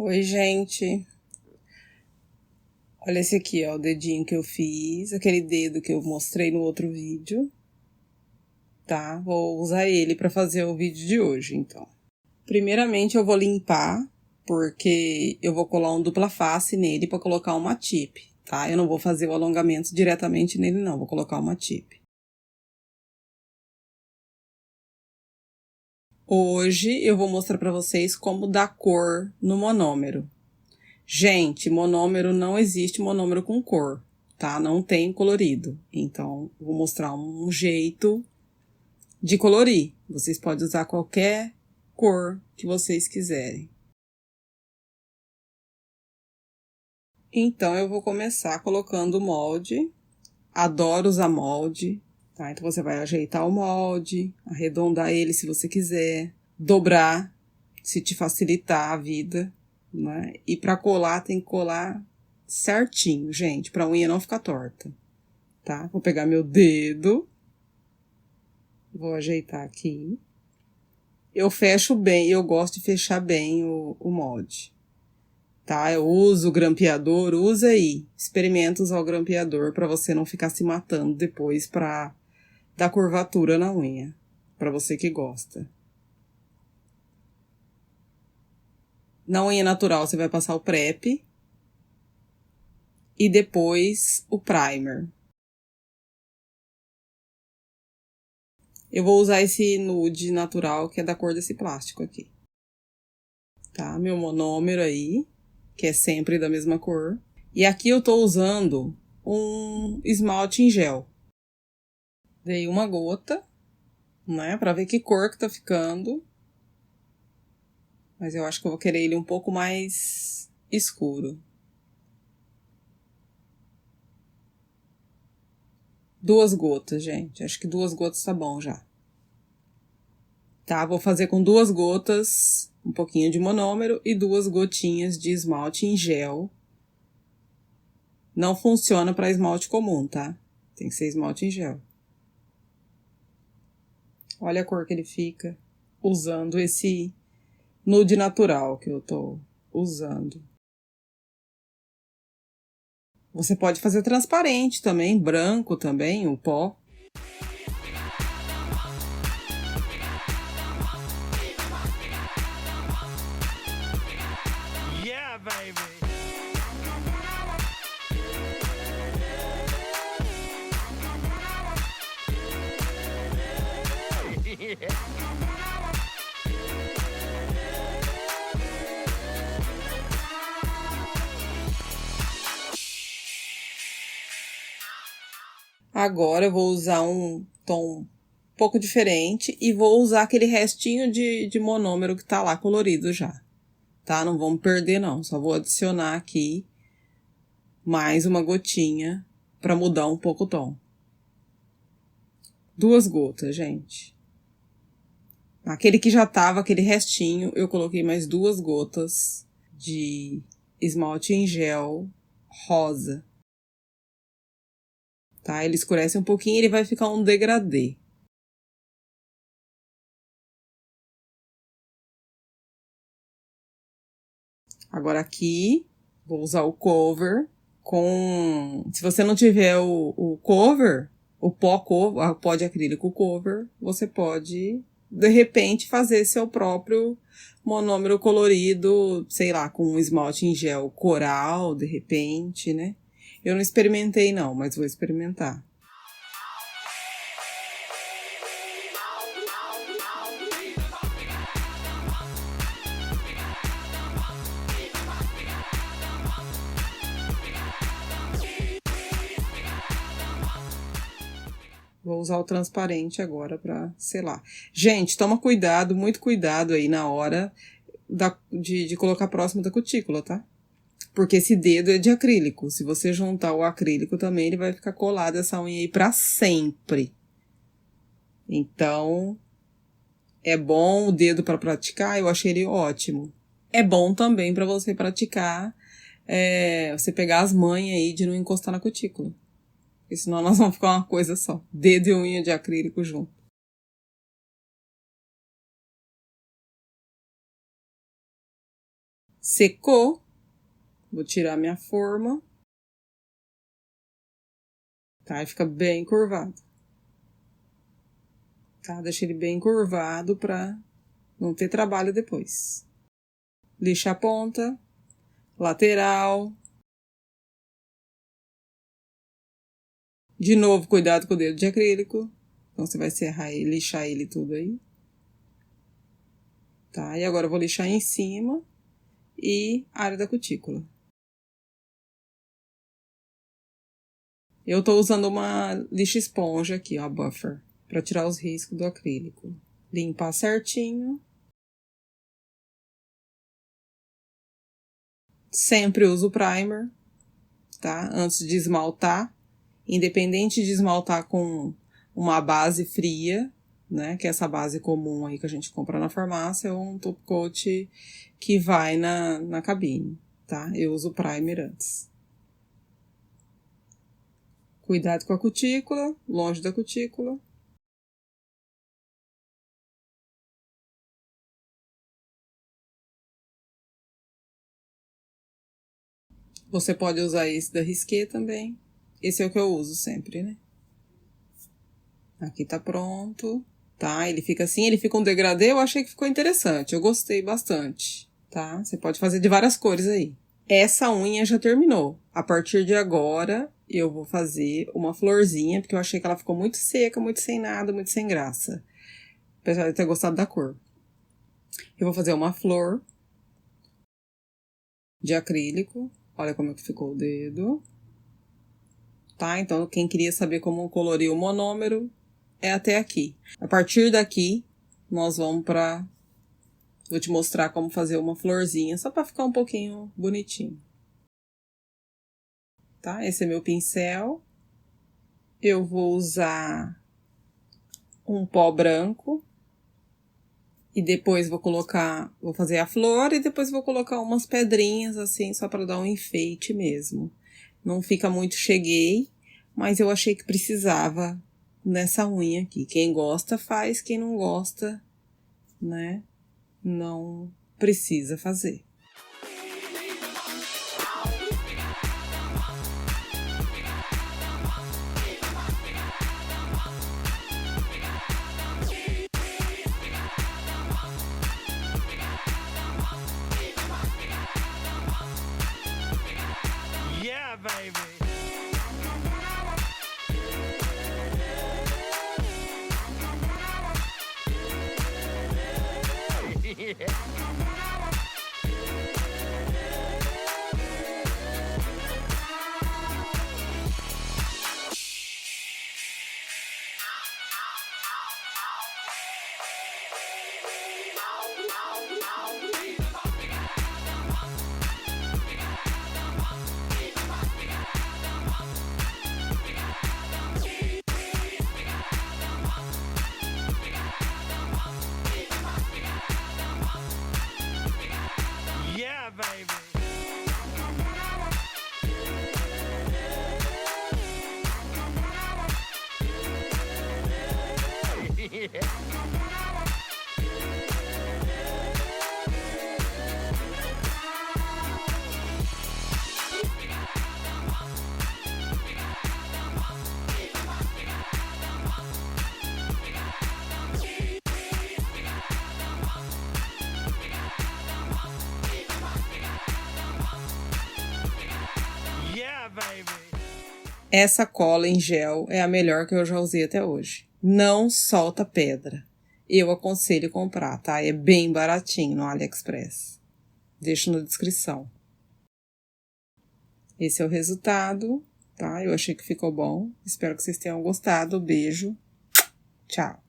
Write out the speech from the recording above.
Oi, gente. Olha esse aqui, ó, o dedinho que eu fiz, aquele dedo que eu mostrei no outro vídeo, tá? Vou usar ele para fazer o vídeo de hoje, então. Primeiramente eu vou limpar, porque eu vou colar um dupla face nele para colocar uma tip, tá? Eu não vou fazer o alongamento diretamente nele não, vou colocar uma tip. Hoje eu vou mostrar para vocês como dar cor no monômero. Gente, monômero não existe monômero com cor, tá? Não tem colorido. Então, vou mostrar um jeito de colorir. Vocês podem usar qualquer cor que vocês quiserem. Então, eu vou começar colocando o molde. Adoro usar molde, tá? Então, você vai ajeitar o molde, arredondar ele se você quiser, dobrar, se te facilitar a vida, né? E para colar, tem que colar certinho, gente, pra unha não ficar torta, tá? Vou pegar meu dedo, vou ajeitar aqui. Eu fecho bem, eu gosto de fechar bem o molde, tá? Eu uso o grampeador, usa aí. Experimenta usar o grampeador pra você não ficar se matando depois pra dar curvatura na unha, pra você que gosta. Na unha natural você vai passar o prep e depois o primer. Eu vou usar esse nude natural que é da cor desse plástico aqui. Tá? Meu monômero aí, que é sempre da mesma cor. E aqui eu tô usando um esmalte em gel. Dei uma gota, né? Pra ver que cor que tá ficando. Mas eu acho que eu vou querer ele um pouco mais escuro. 2 gotas, gente. Acho que 2 gotas tá bom já. Tá? Vou fazer com 2 gotas, um pouquinho de monômero e 2 gotinhas de esmalte em gel. Não funciona para esmalte comum, tá? Tem que ser esmalte em gel. Olha a cor que ele fica usando esse nude natural que eu tô usando. Você pode fazer transparente também, branco também, o pó. Yeah, baby! Agora eu vou usar um tom um pouco diferente e vou usar aquele restinho de monômero que tá lá colorido já. Tá? Não vamos perder não, só vou adicionar aqui mais uma gotinha para mudar um pouco o tom. 2 gotas, gente. Aquele que já tava, aquele restinho, eu coloquei mais 2 gotas de esmalte em gel rosa. Tá? Ele escurece um pouquinho e ele vai ficar um degradê. Agora aqui, vou usar o cover com... Se você não tiver o cover, o pó de acrílico cover, você pode, de repente, fazer seu próprio monômero colorido, sei lá, com um esmalte em gel coral, de repente, né? Eu não experimentei não, mas vou experimentar. Vou usar o transparente agora pra selar. Gente, toma cuidado, muito cuidado aí na hora de colocar próximo da cutícula, tá? Porque esse dedo é de acrílico. Se você juntar o acrílico também, ele vai ficar colado essa unha aí pra sempre. Então, é bom o dedo para praticar, eu achei ele ótimo. É bom também para você praticar, você pegar as manhas aí de não encostar na cutícula. Porque senão nós vamos ficar uma coisa só. Dedo e unha de acrílico junto. Secou. Vou tirar minha forma. Tá? E fica bem curvado. Tá? Deixa ele bem curvado pra não ter trabalho depois. Lixa a ponta. Lateral. De novo, cuidado com o dedo de acrílico. Então, você vai serrar ele, lixar ele tudo aí. Tá? E agora eu vou lixar em cima e a área da cutícula. Eu tô usando uma lixa esponja aqui, ó, buffer, pra tirar os riscos do acrílico. Limpar certinho. Sempre uso primer, tá? Antes de esmaltar. Independente de esmaltar com uma base fria, né? Que é essa base comum aí que a gente compra na farmácia, ou um top coat que vai na cabine, tá? Eu uso primer antes. Cuidado com a cutícula, longe da cutícula. Você pode usar esse da Risqué também. Esse é o que eu uso sempre, né? Aqui tá pronto, tá? Ele fica assim, ele fica um degradê, eu achei que ficou interessante, eu gostei bastante, tá? Você pode fazer de várias cores aí. Essa unha já terminou. A partir de agora, eu vou fazer uma florzinha, porque eu achei que ela ficou muito seca, muito sem nada, muito sem graça. Apesar de ter gostado da cor. Eu vou fazer uma flor de acrílico. Olha como é que ficou o dedo. Tá? Então, quem queria saber como colorir o monômero, é até aqui. A partir daqui, nós vamos pra... Vou te mostrar como fazer uma florzinha, só pra ficar um pouquinho bonitinho. Tá? Esse é meu pincel. Eu vou usar um pó branco. E depois vou fazer a flor e depois vou colocar umas pedrinhas assim, só pra dar um enfeite mesmo. Não fica muito cheguei, mas eu achei que precisava nessa unha aqui. Quem gosta faz, quem não gosta, né, não precisa fazer. Yeah, baby. Yeah, baby. Yeah, baby. Essa cola em gel é a melhor que eu já usei até hoje. Não solta pedra. Eu aconselho comprar, tá? É bem baratinho no AliExpress. Deixo na descrição. Esse é o resultado, tá? Eu achei que ficou bom. Espero que vocês tenham gostado. Beijo. Tchau.